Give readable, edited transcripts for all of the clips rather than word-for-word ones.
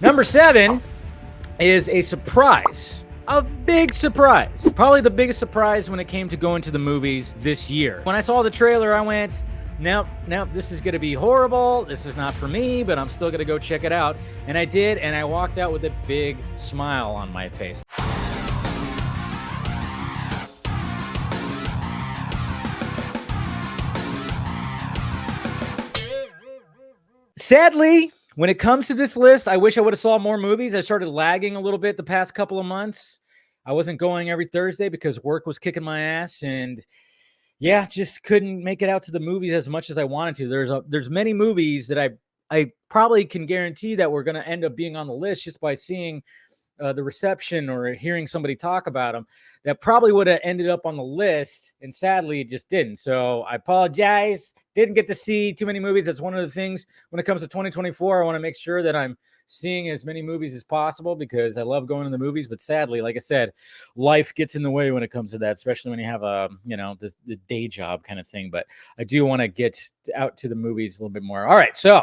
Number 7 is a surprise. A big surprise. Probably the biggest surprise when it came to going to the movies this year. When I saw the trailer, I went, nope, this is going to be horrible. This is not for me, but I'm still going to go check it out. And I did, and I walked out with a big smile on my face. Sadly, when it comes to this list, I wish I would have saw more movies. I started lagging a little bit the past couple of months. I wasn't going every Thursday because work was kicking my ass, and yeah, just couldn't make it out to the movies as much as I wanted to. There's many movies that I probably can guarantee that we're going to end up being on the list just by seeing the reception or hearing somebody talk about them that probably would have ended up on the list, and sadly it just didn't. So I apologize. Didn't get to see too many movies. That's one of the things when it comes to 2024. I want to make sure that I'm seeing as many movies as possible because I love going to the movies. But sadly, like I said, life gets in the way when it comes to that, especially when you have the day job kind of thing. But I do want to get out to the movies a little bit more. All right, so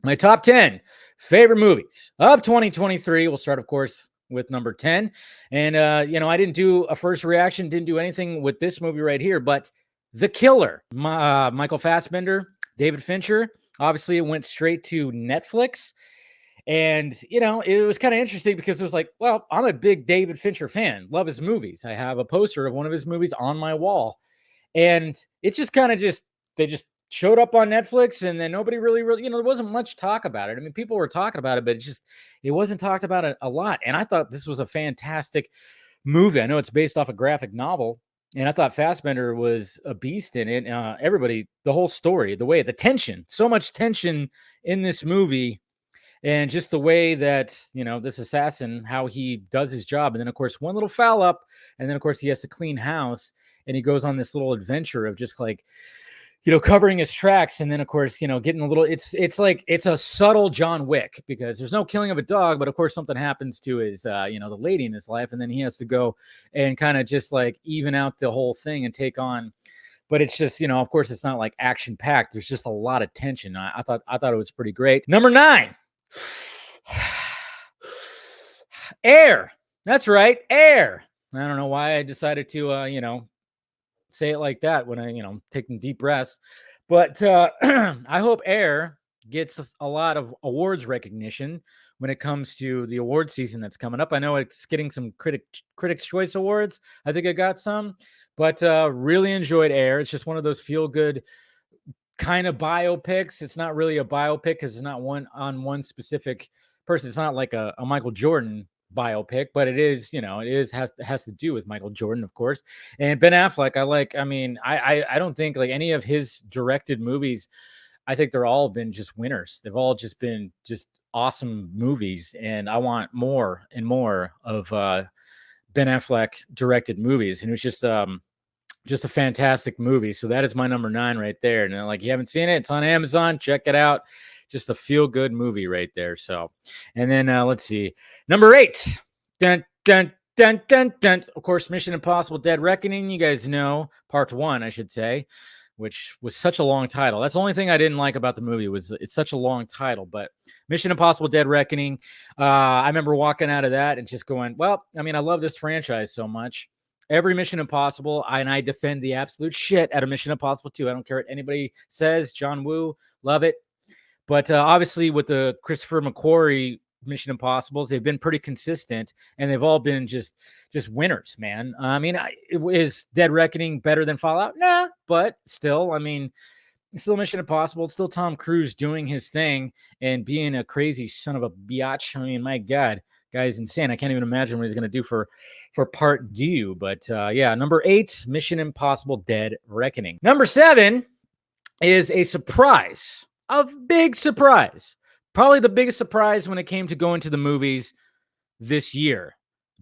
my top 10 favorite movies of 2023. We'll start, of course, with number 10. And, I didn't do a first reaction, didn't do anything with this movie right here, but The Killer, Michael Fassbender, David Fincher. Obviously, it went straight to Netflix. And, it was kind of interesting because it was like, well, I'm a big David Fincher fan, love his movies. I have a poster of one of his movies on my wall. And it's just kind of they just showed up on Netflix, and then nobody really, there wasn't much talk about it. I mean, people were talking about it, but it wasn't talked about a lot. And I thought this was a fantastic movie. I know it's based off a graphic novel, and I thought Fassbender was a beast in it. Everybody, the whole story, the tension, so much tension in this movie. And just the way that, this assassin, how he does his job. And then, of course, one little foul up. And then, of course, he has to clean house. And he goes on this little adventure of just like, covering his tracks. And then, of course, getting a little, it's like, it's a subtle John Wick because there's no killing of a dog. But, of course, something happens to his, the lady in his life. And then he has to go and kind of just like even out the whole thing and take on. But it's just, of course, it's not like action packed. There's just a lot of tension. I thought it was pretty great. Number 9. Air. That's right. Air. I don't know why I decided to, say it like that when I, taking deep breaths. But I hope Air gets a lot of awards recognition when it comes to the award season that's coming up. I know it's getting some Critics' Choice Awards. I think I got some, but really enjoyed Air. It's just one of those feel-good kind of biopics. It's not really a biopic because it's not one specific person. It's not like a Michael Jordan biopic, but it is, has to do with Michael Jordan, of course. And Ben Affleck, I don't think like any of his directed movies, I think they're all been just winners. They've all just been just awesome movies. And I want more and more of Ben Affleck directed movies. And it was just a fantastic movie. So that is my number 9 right there. And like, you haven't seen it, it's on Amazon. Check it out. Just a feel-good movie right there. So, and then let's see. Number 8. Dun, dun, dun, dun, dun. Of course, Mission Impossible Dead Reckoning. You guys know, part 1, I should say, which was such a long title. That's the only thing I didn't like about the movie was it's such a long title. But Mission Impossible Dead Reckoning, I remember walking out of that and just going, well, I mean, I love this franchise so much. Every Mission Impossible, and I defend the absolute shit out of Mission Impossible 2. I don't care what anybody says. John Woo, love it. But obviously with the Christopher McQuarrie Mission Impossibles, they've been pretty consistent, and they've all been just winners, man. I mean, is Dead Reckoning better than Fallout? Nah, but still, I mean, it's still Mission Impossible. It's still Tom Cruise doing his thing and being a crazy son of a biatch. I mean, my God. Guy's insane. I can't even imagine what he's going to do for part 2. But yeah, number 8, Mission Impossible Dead Reckoning. Number 7 is a surprise, a big surprise. Probably the biggest surprise when it came to going to the movies this year.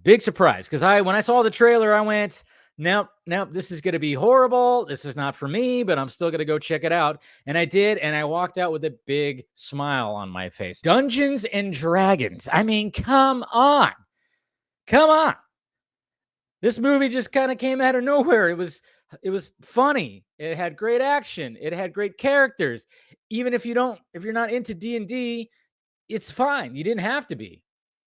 Big surprise. Because when I saw the trailer, I went, nope, this is going to be horrible. This is not for me, but I'm still going to go check it out. And I did, and I walked out with a big smile on my face. Dungeons and Dragons. I mean, come on. Come on. This movie just kind of came out of nowhere. It was funny. It had great action. It had great characters. Even if you're not into D&D, it's fine. You didn't have to be.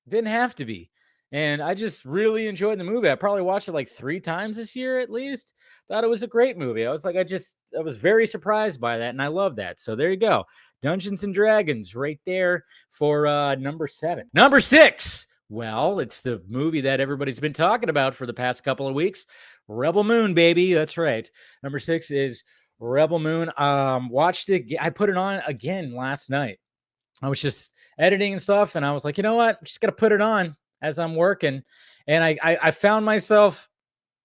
Didn't have to be. And I just really enjoyed the movie. I probably watched it like 3 times this year at least. Thought it was a great movie. I was like, I was very surprised by that, and I love that. So there you go. Dungeons and Dragons right there for number 7. Number 6. Well, it's the movie that everybody's been talking about for the past couple of weeks. Rebel Moon, baby. That's right. Number 6 is Rebel Moon. Watched it. I put it on again last night. I was just editing and stuff, and I was like, you know what? I'm just gonna put it on as I'm working. And I found myself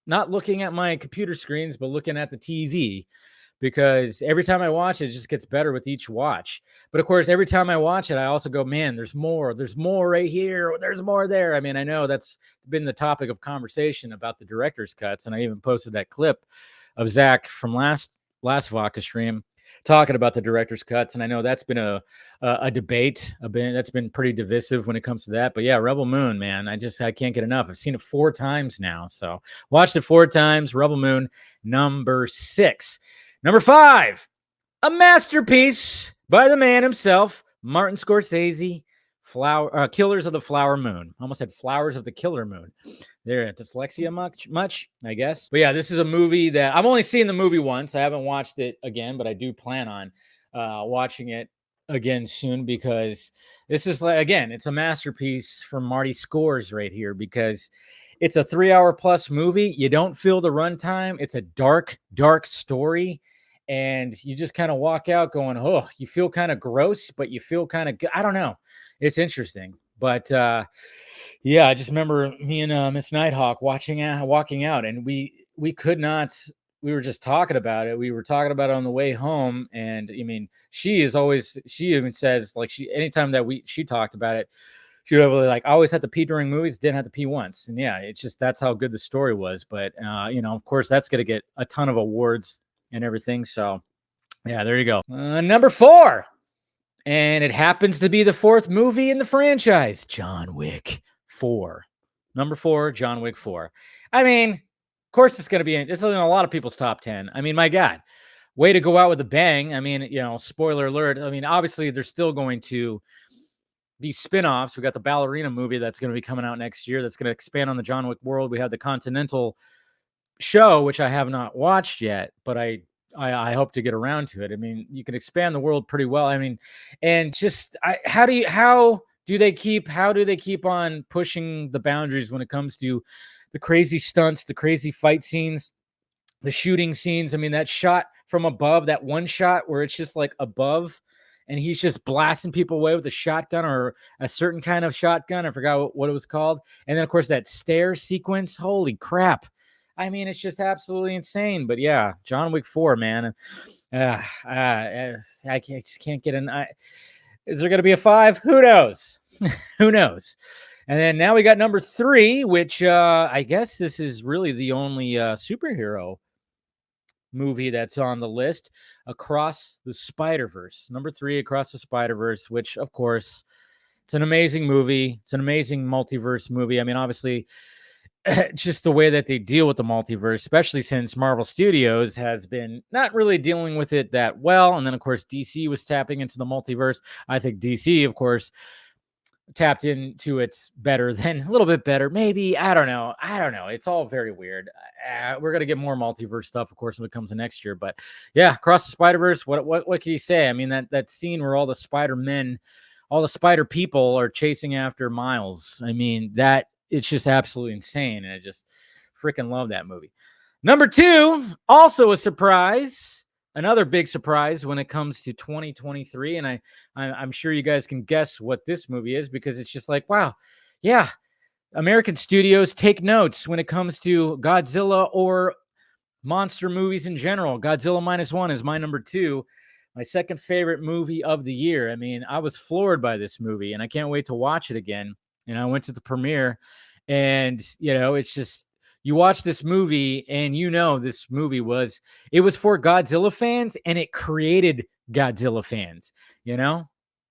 not looking at my computer screens, but looking at the TV, because every time I watch it, it just gets better with each watch. But of course, every time I watch it, I also go, man, there's more right here, there's more there. I mean, I know that's been the topic of conversation about the director's cuts, and I even posted that clip of Zach from last Vodka stream talking about the director's cuts, and I know that's been a debate. That's been pretty divisive when it comes to that. But yeah, Rebel Moon, man, I can't get enough. I've seen it 4 times now, so watched it 4 times. Rebel Moon, number 6. Number 5, a masterpiece by the man himself, Martin Scorsese. Killers of the Flower Moon. Almost said Flowers of the Killer Moon. There, dyslexia much, I guess. But yeah, this is a movie that I've only seen the movie once. I haven't watched it again, but I do plan on watching it again soon, because this is, like, again, it's a masterpiece from Marty Scores right here, because it's a 3-hour plus movie. You don't feel the runtime. It's a dark story. And you just kind of walk out going, oh, you feel kind of gross, but you feel kind of, I don't know. It's interesting. But yeah, I just remember me and Miss Nighthawk walking out, and we could not, we were just talking about it. We were talking about it on the way home. And I mean, she even says, like, anytime that she talked about it, she would be like, I always had to pee during movies, didn't have to pee once. And yeah, it's just, that's how good the story was. But of course, that's going to get a ton of awards and everything. So yeah, there you go. Number 4, and it happens to be the 4th movie in the franchise, John Wick 4. Number 4, John Wick 4. I mean, of course it's in a lot of people's top 10. I mean, my God, way to go out with a bang. I mean, spoiler alert. I mean, obviously there's still going to be spin-offs. We got the Ballerina movie that's going to be coming out next year. That's going to expand on the John Wick world. We have the Continental show, which I have not watched yet, but I hope to get around to it. I mean, you can expand the world pretty well. I mean, and just how do they keep on pushing the boundaries when it comes to the crazy stunts, the crazy fight scenes, the shooting scenes? I mean, that shot from above, that one shot where it's just like above, and he's just blasting people away with a shotgun, or a certain kind of shotgun. I forgot what it was called. And then of course that stair sequence. Holy crap. I mean, it's just absolutely insane. But yeah, John Wick 4, man. I just can't get an. Is there going to be a 5? Who knows? Who knows? And then now we got number 3, which I guess this is really the only superhero movie that's on the list, Across the Spiderverse. Number 3, Across the Spiderverse, which of course, it's an amazing movie. It's an amazing multiverse movie. I mean, obviously, just the way that they deal with the multiverse, especially since Marvel Studios has been not really dealing with it that well. And then, of course, DC was tapping into the multiverse. I think DC, of course, tapped into it better than, a little bit better. Maybe. I don't know. It's all very weird. We're going to get more multiverse stuff, of course, when it comes to next year. But yeah, Across the Spider-Verse, what can you say? I mean, that scene where all the Spider-Men, all the Spider people are chasing after Miles. I mean, it's just absolutely insane. And I just freaking love that movie. Number 2, also a surprise, another big surprise when it comes to 2023. And I'm sure you guys can guess what this movie is, because it's just like, wow, yeah, American studios take notes when it comes to Godzilla or monster movies in general. Godzilla -1 is my number 2. My second favorite movie of the year. I mean, I was floored by this movie, and I can't wait to watch it again. And I went to the premiere, and it's just, you watch this movie and this movie was for Godzilla fans, and it created Godzilla fans.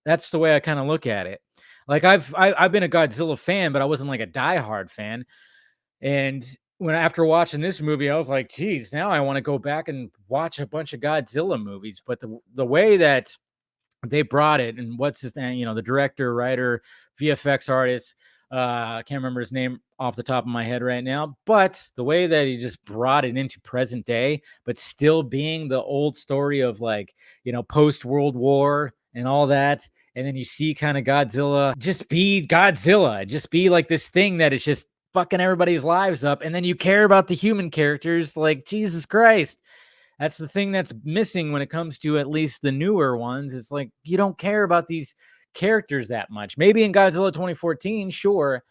That's the way I kind of look at it. Like, I've been a Godzilla fan, but I wasn't like a diehard fan. And after watching this movie, I was like, geez, now I want to go back and watch a bunch of Godzilla movies. But the way that they brought it, and what's his name? The director, writer, VFX artist. I can't remember his name off the top of my head right now, but the way that he just brought it into present day, but still being the old story of like, post World War and all that. And then you see kind of Godzilla just be Godzilla, just be like this thing that is just fucking everybody's lives up. And then you care about the human characters, like Jesus Christ. That's the thing that's missing when it comes to at least the newer ones. It's like you don't care about these characters that much. Maybe in Godzilla 2014, sure,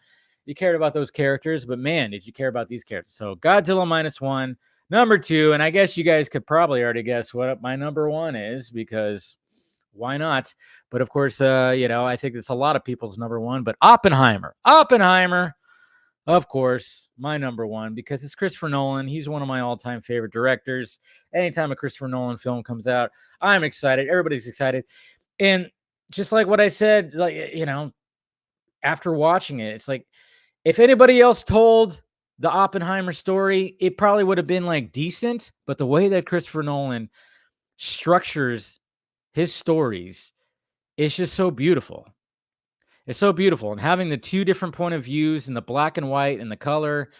you cared about those characters, but man, did you care about these characters? So Godzilla -1, number 2, and I guess you guys could probably already guess what my number 1 is, because why not? But of course, I think it's a lot of people's number 1, but Oppenheimer. Oppenheimer, of course, my number 1, because it's Christopher Nolan. He's one of my all-time favorite directors. Anytime a Christopher Nolan film comes out, I'm excited. Everybody's excited. And just like what I said, like, after watching it, it's like, if anybody else told the Oppenheimer story, it probably would have been like decent, but the way that Christopher Nolan structures his stories, it's just so beautiful. It's so beautiful. And having the two different point of views and the black and white and the color,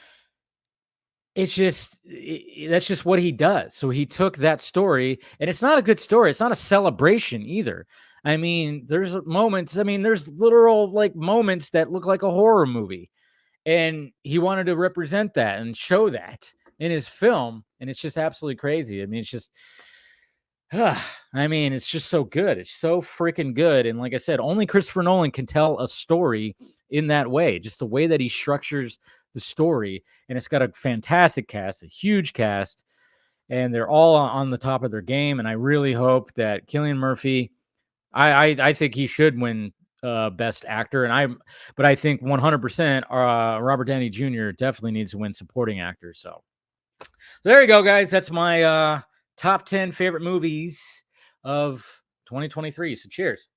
that's just what he does. So he took that story, and it's not a good story. It's not a celebration either. I mean, there's moments, there's literal like moments that look like a horror movie. And he wanted to represent that and show that in his film. And it's just absolutely crazy. It's just, it's just so good. It's so freaking good. And like I said, only Christopher Nolan can tell a story in that way, just the way that he structures the story. And it's got a fantastic cast, a huge cast, and they're all on the top of their game. And I really hope that Cillian Murphy, I think he should win Best Actor, but I think 100% Robert Downey Jr. definitely needs to win Supporting Actor. So there you go, guys. That's my top 10 favorite movies of 2023. So cheers.